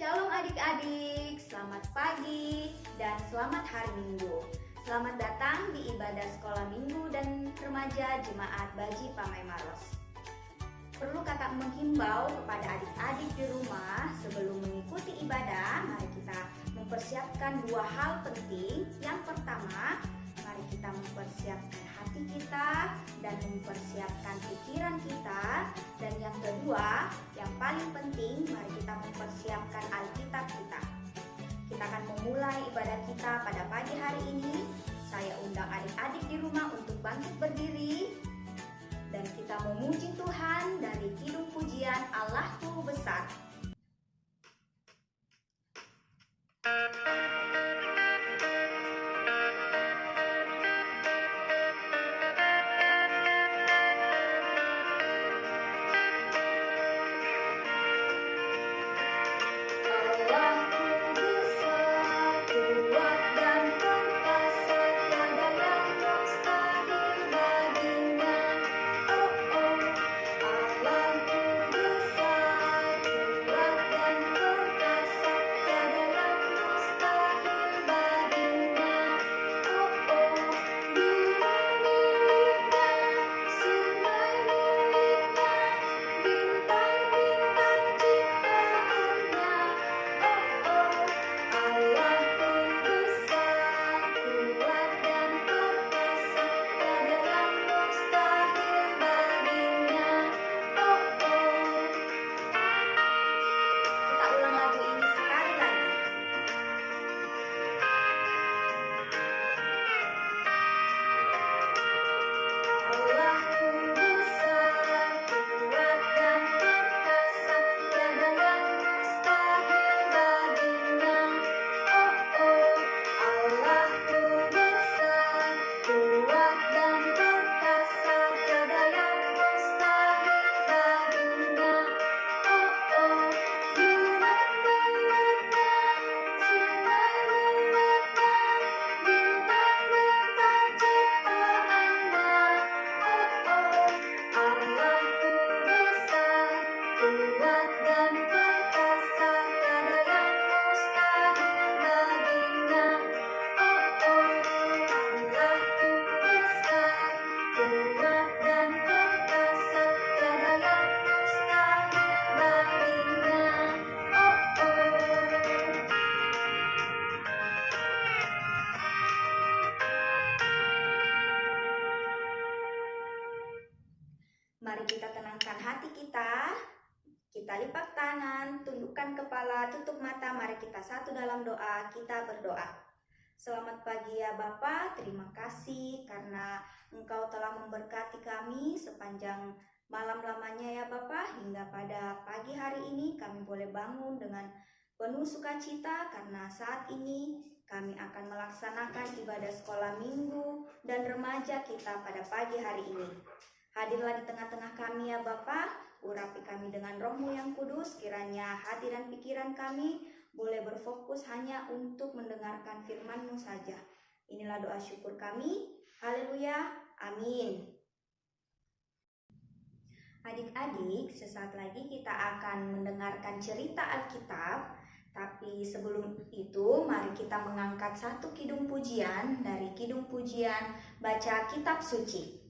Shalom adik-adik, selamat pagi dan selamat hari Minggu. Selamat datang di ibadah sekolah minggu dan remaja Jemaat Baji Pamai Maros. Perlu kakak menghimbau kepada adik-adik di rumah sebelum mengikuti ibadah, mari kita mempersiapkan dua hal penting. Yang pertama, mari kita mempersiapkan hati kita dan mempersiapkan pikiran kita. Dan yang kedua, yang paling penting, mari kita mempersiapkan Alkitab kita. Kita akan memulai ibadah kita pada pagi hari ini. Saya undang adik-adik di rumah untuk bangkit berdiri. Dan kita memuji Tuhan dari kidung pujian Allahku Besar. Mari kita tenangkan hati kita. Kita lipat tangan, tundukkan kepala, tutup mata. Mari kita satu dalam doa. Kita berdoa. Selamat pagi ya Bapa. Terima kasih karena Engkau telah memberkati kami sepanjang malam lamanya ya Bapa. Hingga pada pagi hari ini kami boleh bangun dengan penuh sukacita karena saat ini kami akan melaksanakan ibadah sekolah minggu dan remaja kita pada pagi hari ini. Hadirlah di tengah-tengah kami ya Bapa, urapi kami dengan Roh-Mu yang kudus, kiranya hati dan pikiran kami boleh berfokus hanya untuk mendengarkan firman-Mu saja. Inilah doa syukur kami, haleluya, amin. Adik-adik, sesaat lagi kita akan mendengarkan cerita Alkitab, tapi sebelum itu mari kita mengangkat satu kidung pujian dari kidung pujian Baca Kitab Suci.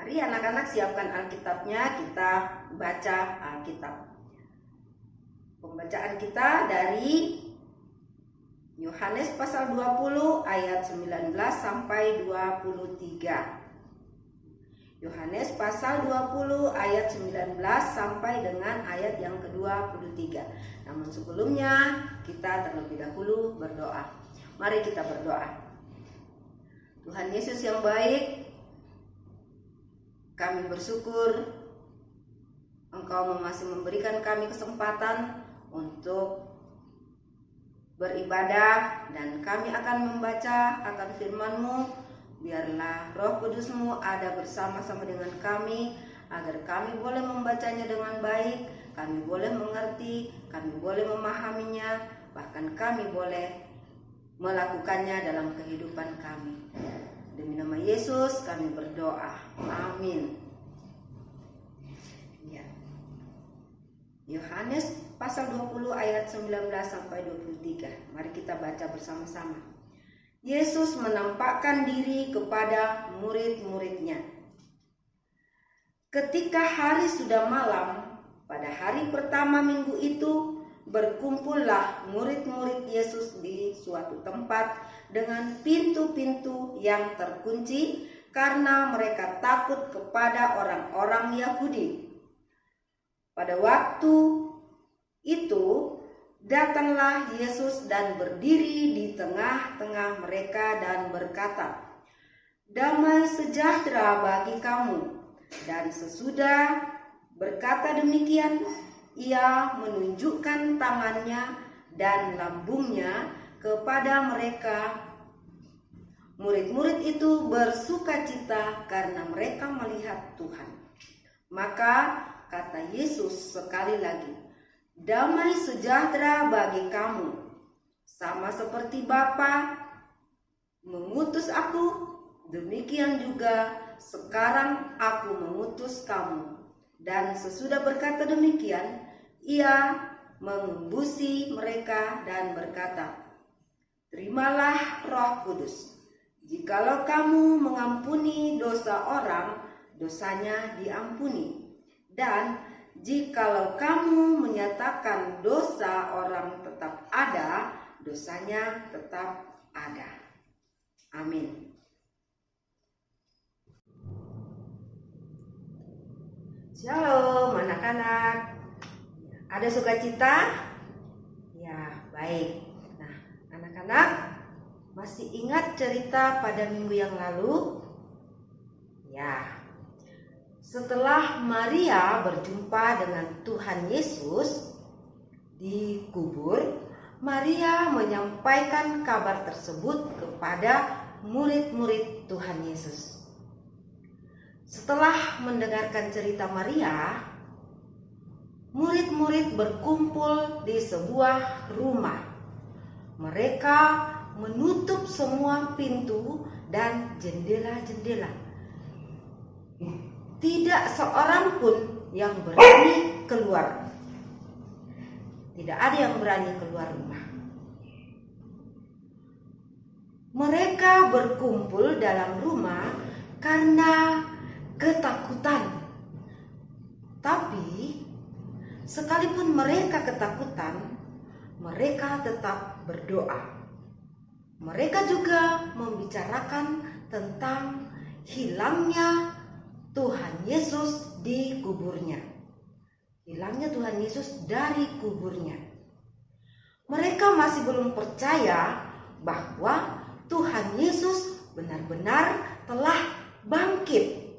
Mari anak-anak siapkan Alkitabnya, kita baca Alkitab. Pembacaan kita dari Yohanes pasal 20 ayat 19 sampai 23. Yohanes pasal 20 ayat 19 sampai dengan ayat yang ke-23. Namun sebelumnya kita terlebih dahulu berdoa. Mari kita berdoa. Tuhan Yesus yang baik, kami bersyukur Engkau masih memberikan kami kesempatan untuk beribadah, dan kami akan membaca akan firman-Mu. Biarlah Roh Kudus-Mu ada bersama-sama dengan kami, agar kami boleh membacanya dengan baik, kami boleh mengerti, kami boleh memahaminya, bahkan kami boleh melakukannya dalam kehidupan kami. Demi nama Yesus kami berdoa. Amin. Ya. Yohanes pasal 20 ayat 19 sampai 23. Mari kita baca bersama-sama. Yesus menampakkan diri kepada murid-muridnya. Ketika hari sudah malam, pada hari pertama minggu itu, berkumpullah murid-murid Yesus di suatu tempat dengan pintu-pintu yang terkunci karena mereka takut kepada orang-orang Yahudi. Pada waktu itu, datanglah Yesus dan berdiri di tengah-tengah mereka dan berkata, "Damai sejahtera bagi kamu." Dan sesudah berkata demikian, ia menunjukkan tangannya dan lambungnya kepada mereka. Murid-murid itu bersukacita karena mereka melihat Tuhan. Maka kata Yesus sekali lagi, "Damai sejahtera bagi kamu. Sama seperti Bapa mengutus aku, demikian juga sekarang aku mengutus kamu." Dan sesudah berkata demikian, ia mengembusi mereka dan berkata, "Terimalah Roh Kudus. Jikalau kamu mengampuni dosa orang, dosanya diampuni. Dan jikalau kamu menyatakan dosa orang tetap ada, dosanya tetap ada." Amin. Shalom anak-anak. Ada sukacita? Ya, baik. Nah, anak-anak masih ingat cerita pada minggu yang lalu? Ya. Setelah Maria berjumpa dengan Tuhan Yesus di kubur, Maria menyampaikan kabar tersebut kepada murid-murid Tuhan Yesus. Setelah mendengarkan cerita Maria, murid-murid berkumpul di sebuah rumah. Mereka menutup semua pintu dan jendela-jendela. Tidak seorang pun yang berani keluar. Tidak ada yang berani keluar rumah. Mereka berkumpul dalam rumah karena ketakutan. Tapi sekalipun mereka ketakutan, mereka tetap berdoa. Mereka juga membicarakan tentang hilangnya Tuhan Yesus di kuburnya. Hilangnya Tuhan Yesus dari kuburnya. Mereka masih belum percaya bahwa Tuhan Yesus benar-benar telah bangkit.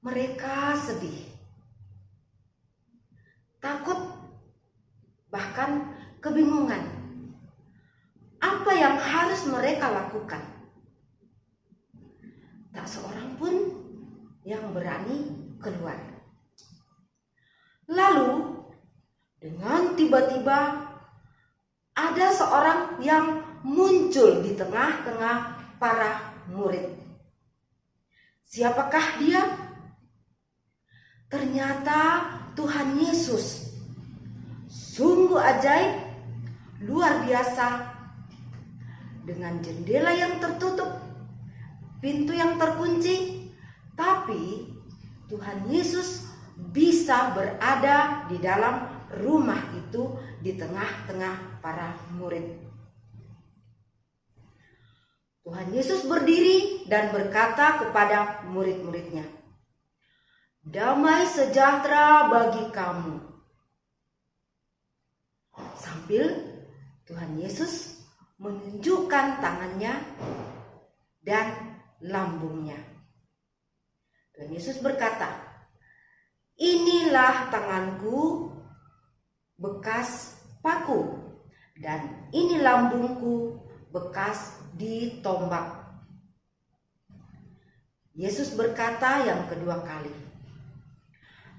Mereka sedih, takut, bahkan kebingungan. Apa yang harus mereka lakukan? Tak seorang pun yang berani keluar. Lalu, dengan tiba-tiba ada seorang yang muncul di tengah-tengah para murid. Siapakah dia? Ternyata Tuhan Yesus. Sungguh ajaib, luar biasa. Dengan jendela yang tertutup, pintu yang terkunci, Tapi Tuhan Yesus bisa berada di dalam rumah itu, di tengah-tengah para murid. Tuhan Yesus berdiri dan berkata kepada murid-muridnya, "Damai sejahtera bagi kamu." Sambil Tuhan Yesus menunjukkan tangannya dan lambungnya. Tuhan Yesus berkata, "Inilah tanganku bekas paku, dan ini lambungku bekas ditombak." Yesus berkata yang kedua kali,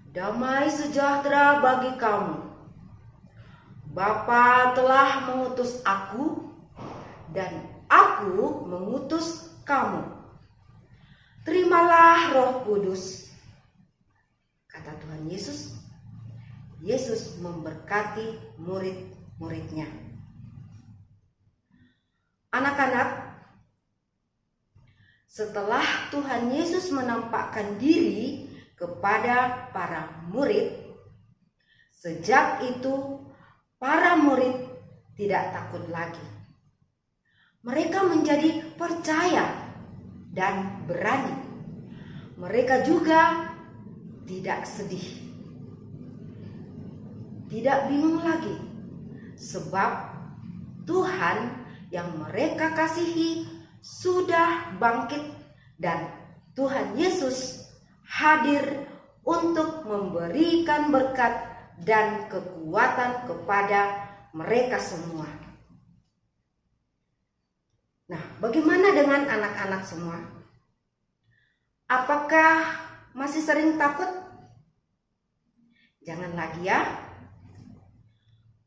"Damai sejahtera bagi kamu. Bapa telah mengutus aku, dan aku mengutus kamu. Terimalah Roh Kudus." Kata Tuhan Yesus. Yesus memberkati murid-muridnya. Anak-anak, setelah Tuhan Yesus menampakkan diri kepada para murid, sejak itu para murid tidak takut lagi. Mereka menjadi percaya dan berani. Mereka juga tidak sedih, tidak bingung lagi, sebab Tuhan yang mereka kasihi sudah bangkit, dan Tuhan Yesus hadir untuk memberikan berkat dan kekuatan kepada mereka semua. Nah, bagaimana dengan anak-anak semua? Apakah masih sering takut? Jangan lagi ya.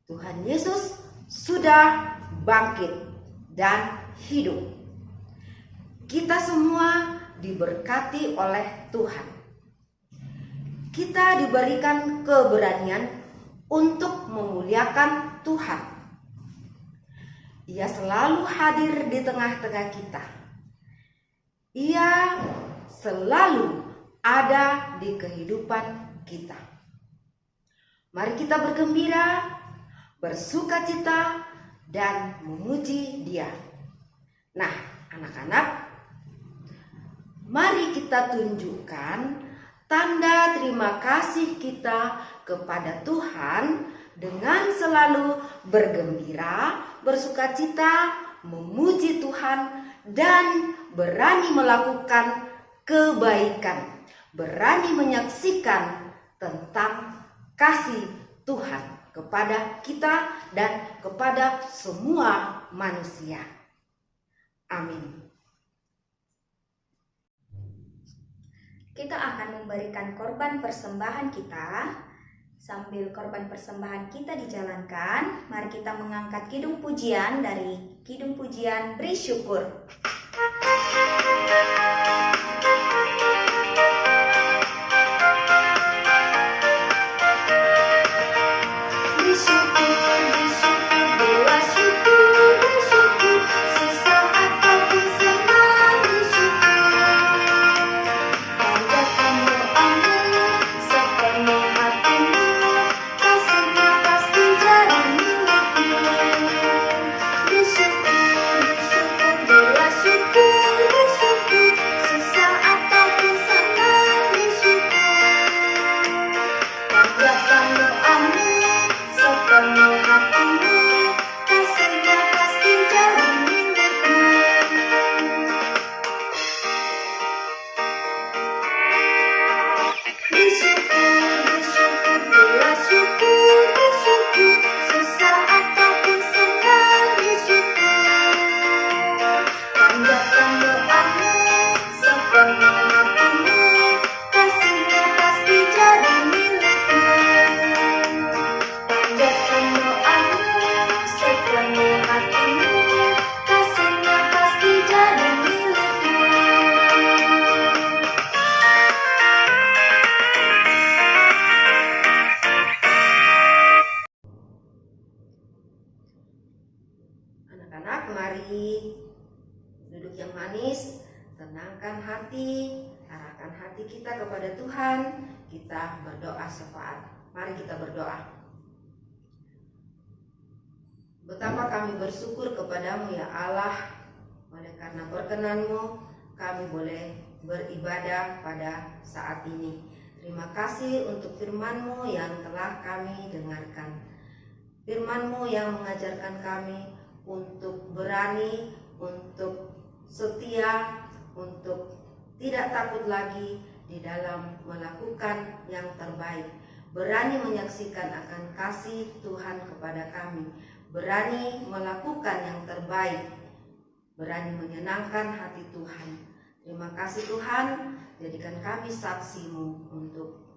Tuhan Yesus sudah bangkit dan hidup. Kita semua diberkati oleh Tuhan. Kita diberikan keberanian untuk memuliakan Tuhan. Ia selalu hadir di tengah-tengah kita. Ia selalu ada di kehidupan kita. Mari kita bergembira, bersukacita, dan memuji Dia. Nah, anak-anak, mari kita tunjukkan tanda terima kasih kita kepada Tuhan dengan selalu bergembira, bersukacita, memuji Tuhan, dan berani melakukan kebaikan, berani menyaksikan tentang kasih Tuhan kepada kita dan kepada semua manusia. Amin. Kita akan memberikan korban persembahan kita. Sambil korban persembahan kita dijalankan, mari kita mengangkat kidung pujian dari kidung pujian Beri Syukur. Anak-anak, mari duduk yang manis, tenangkan hati, arahkan hati kita kepada Tuhan. Kita berdoa syafaat. Mari kita berdoa. Betapa kami bersyukur kepadamu ya Allah, oleh karena perkenan-Mu kami boleh beribadah pada saat ini. Terima kasih untuk firman-Mu yang telah kami dengarkan. Firman-Mu yang mengajarkan kami untuk berani, untuk setia, untuk tidak takut lagi di dalam melakukan yang terbaik. Berani menyaksikan akan kasih Tuhan kepada kami. Berani melakukan yang terbaik. Berani menyenangkan hati Tuhan. Terima kasih Tuhan, jadikan kami saksi-Mu untuk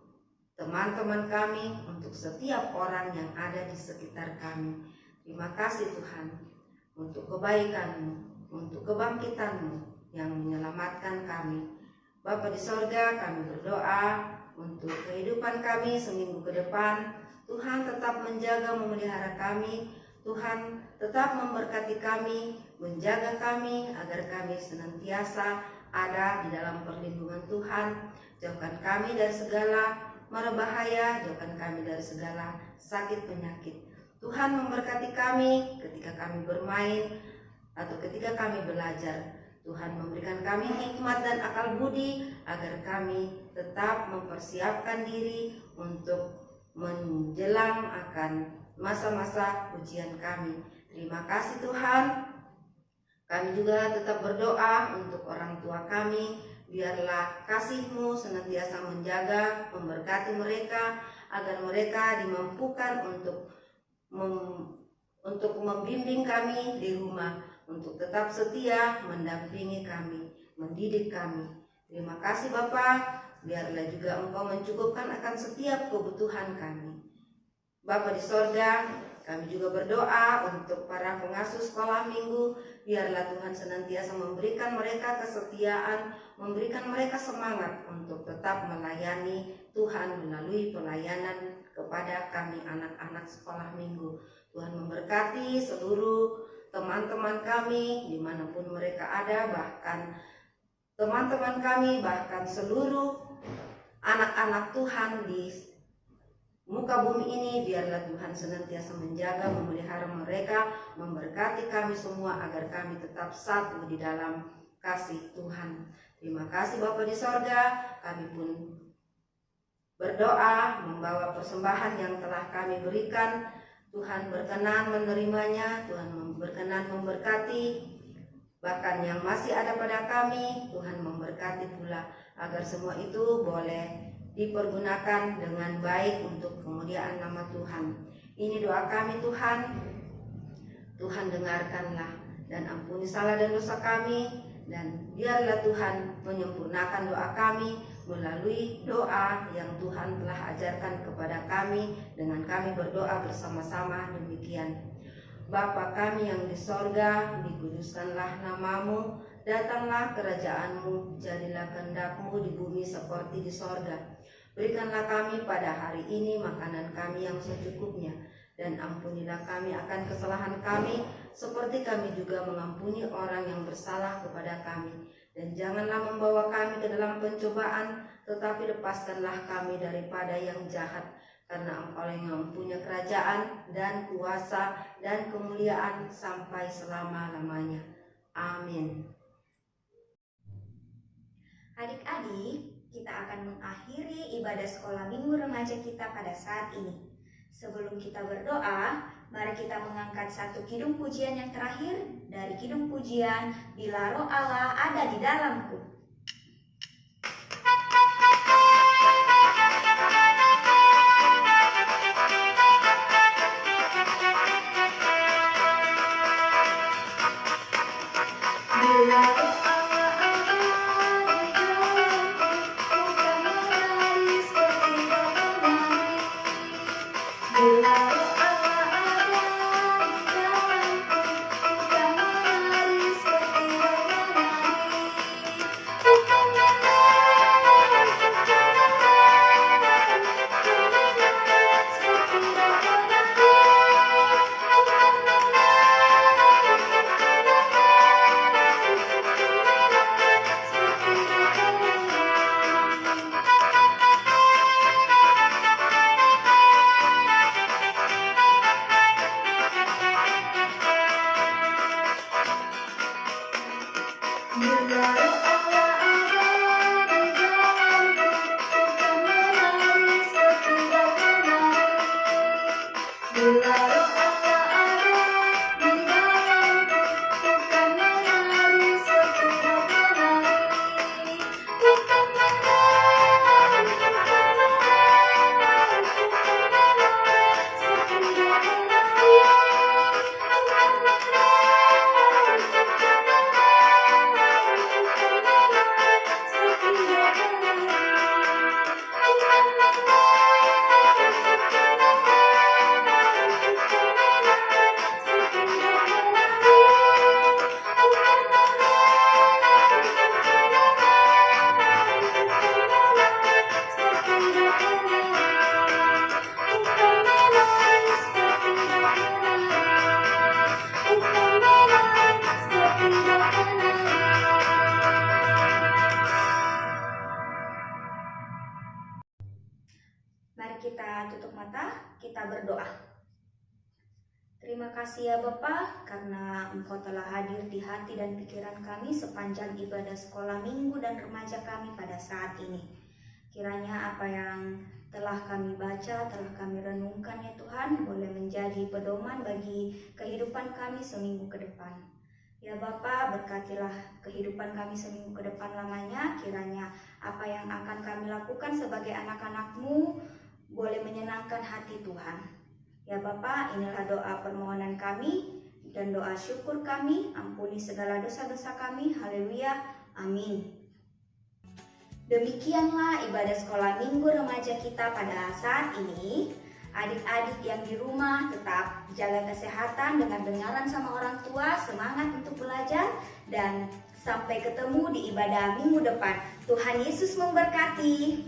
teman-teman kami, untuk setiap orang yang ada di sekitar kami. Terima kasih Tuhan untuk kebaikan-Mu, untuk kebangkitan-Mu yang menyelamatkan kami. Bapa di sorga, kami berdoa untuk kehidupan kami seminggu ke depan. Tuhan tetap menjaga memelihara kami. Tuhan tetap memberkati kami, menjaga kami agar kami senantiasa ada di dalam perlindungan Tuhan. Jauhkan kami dari segala mara bahaya, jauhkan kami dari segala sakit penyakit. Tuhan memberkati kami ketika kami bermain atau ketika kami belajar. Tuhan memberikan kami hikmat dan akal budi agar kami tetap mempersiapkan diri untuk menjelang akan masa-masa ujian kami. Terima kasih Tuhan. Kami juga tetap berdoa untuk orang tua kami. Biarlah kasih-Mu senantiasa menjaga, memberkati mereka agar mereka dimampukan untuk membimbing kami di rumah, untuk tetap setia mendampingi kami, mendidik kami. Terima kasih Bapa, biarlah juga Engkau mencukupkan akan setiap kebutuhan kami. Bapa di sorga, kami juga berdoa untuk para pengasuh sekolah minggu. Biarlah Tuhan senantiasa memberikan mereka kesetiaan, memberikan mereka semangat untuk tetap melayani Tuhan melalui pelayanan kepada kami anak-anak sekolah minggu. Tuhan memberkati seluruh teman-teman kami dimanapun mereka ada, bahkan teman-teman kami, bahkan seluruh anak-anak Tuhan di muka bumi ini. Biarlah Tuhan senantiasa menjaga, memelihara mereka, memberkati kami semua agar kami tetap satu di dalam kasih Tuhan. Terima kasih Bapa di sorga, kami pun berdoa membawa persembahan yang telah kami berikan. Tuhan berkenan menerimanya, Tuhan berkenan memberkati, bahkan yang masih ada pada kami, Tuhan memberkati pula agar semua itu boleh dipergunakan dengan baik untuk kemuliaan nama Tuhan. Ini doa kami Tuhan. Tuhan dengarkanlah dan ampuni salah dan dosa kami, dan biarlah Tuhan menyempurnakan doa kami melalui doa yang Tuhan telah ajarkan kepada kami dengan kami berdoa bersama-sama demikian. Bapa kami yang di sorga, dikuduskanlah namamu, datanglah kerajaanmu, jadilah kehendak-Mu di bumi seperti di sorga. Berikanlah kami pada hari ini makanan kami yang secukupnya, dan ampunilah kami akan kesalahan kami, seperti kami juga mengampuni orang yang bersalah kepada kami. Dan janganlah membawa kami ke dalam pencobaan, tetapi lepaskanlah kami daripada yang jahat. Karena Engkau yang mempunyai kerajaan dan kuasa dan kemuliaan sampai selama-lamanya. Amin. Adik-adik, kita akan mengakhiri ibadah sekolah minggu remaja kita pada saat ini. Sebelum kita berdoa, mari kita mengangkat satu kidung pujian yang terakhir dari kidung pujian Bila Roh Allah Ada di Dalamku. Bila Roh Allah ada di dalamku, bukan menari seperti menari. Bila Roh Allah ada di dalamku, bukan menari seperti menari. Bila roh Allah ada di dalamku, bukan menari seperti menari, bukan menari, Mari kita tutup mata, kita berdoa. Terima kasih ya Bapa, karena Engkau telah hadir di hati dan pikiran kami sepanjang ibadah sekolah minggu dan remaja kami pada saat ini. Kiranya apa yang telah kami baca, telah kami renungkan ya Tuhan, boleh menjadi pedoman bagi kehidupan kami seminggu ke depan. Ya Bapa, berkatilah kehidupan kami seminggu ke depan lamanya, kiranya apa yang akan kami lakukan sebagai anak-anak-Mu boleh menyenangkan hati Tuhan. Ya Bapa, inilah doa permohonan kami dan doa syukur kami. Ampuni segala dosa-dosa kami. Haleluya. Amin. Demikianlah ibadah sekolah minggu remaja kita pada saat ini. Adik-adik yang di rumah tetap jaga kesehatan dengan dengaran sama orang tua. Semangat untuk belajar dan sampai ketemu di ibadah minggu depan. Tuhan Yesus memberkati.